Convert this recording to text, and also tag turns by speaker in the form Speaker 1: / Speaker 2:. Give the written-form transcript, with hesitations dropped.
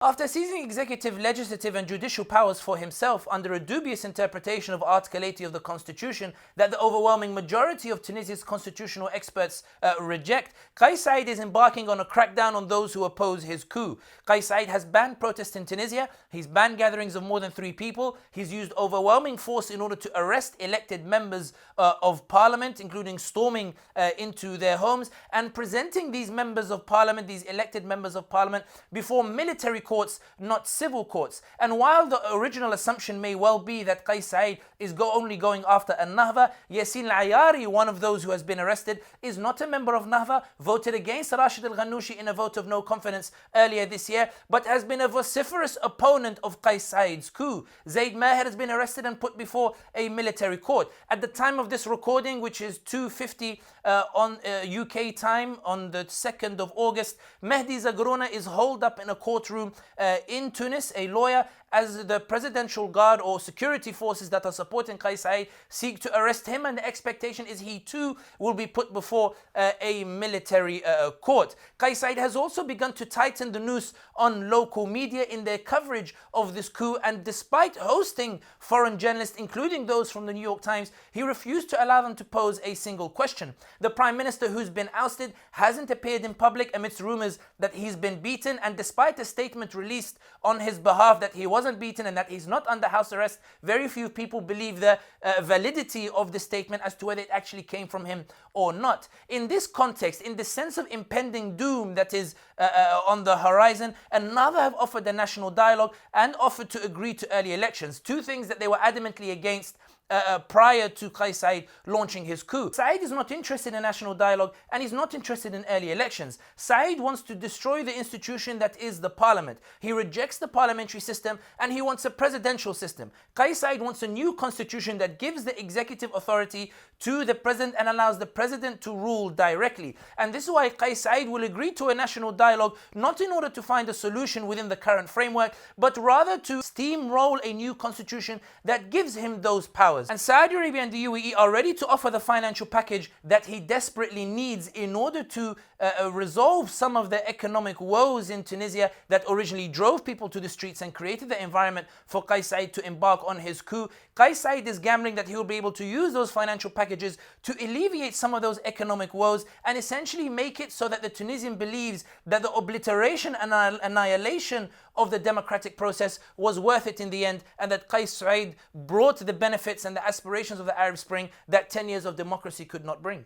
Speaker 1: After seizing executive, legislative and judicial powers for himself under a dubious interpretation of Article 80 of the Constitution that the overwhelming majority of Tunisia's constitutional experts reject, Saied is embarking on a crackdown on those who oppose his coup. Saied has banned protests in Tunisia, he's banned gatherings of more than 3 people, he's used overwhelming force in order to arrest elected members of parliament, including storming into their homes and presenting these members of parliament, these elected members of parliament, before military courts, not civil courts. And while the original assumption may well be that Saied is only going after Ennahda, Yassin Al-Ayari, one of those who has been arrested, is not a member of Ennahda, voted against Rashid Al-Ghannouchi in a vote of no confidence earlier this year, but has been a vociferous opponent of Said's coup. Zaid Maher has been arrested and put before a military court. At the time of this recording, which is 2:50 on UK time on the 2nd of August, Mehdi Zagrouna is holed up in a courtroom in Tunis, a lawyer, as the presidential guard or security forces that are supporting Saied seek to arrest him, and the expectation is he too will be put before a military court. Saied has also begun to tighten the noose on local media in their coverage of this coup, and despite hosting foreign journalists, including those from the New York Times, he refused to allow them to pose a single question. The Prime Minister, who's been ousted, hasn't appeared in public amidst rumors that he's been beaten, and despite a statement released on his behalf that he wasn't beaten and that he's not under house arrest, very few people believe the validity of the statement as to whether it actually came from him or not. In this context, in the sense of impending doom that is on the horizon, another have offered a national dialogue and offered to agree to early elections, 2 things that they were adamantly against prior to Saied launching his coup. Saied is not interested in national dialogue and he's not interested in early elections. Saied wants to destroy the institution that is the parliament. He rejects the parliamentary system and he wants a presidential system. Saied wants a new constitution that gives the executive authority to the president and allows the president to rule directly. And this is why Saied will agree to a national dialogue, not in order to find a solution within the current framework, but rather to steamroll a new constitution that gives him those powers. And Saudi Arabia and the UAE are ready to offer the financial package that he desperately needs in order to resolve some of the economic woes in Tunisia that originally drove people to the streets and created the environment for Saied to embark on his coup. Saied is gambling that he will be able to use those financial packages to alleviate some of those economic woes and essentially make it so that the Tunisian believes that the obliteration and annihilation of the democratic process was worth it in the end, and that Saied brought the benefits and the aspirations of the Arab Spring that 10 years of democracy could not bring.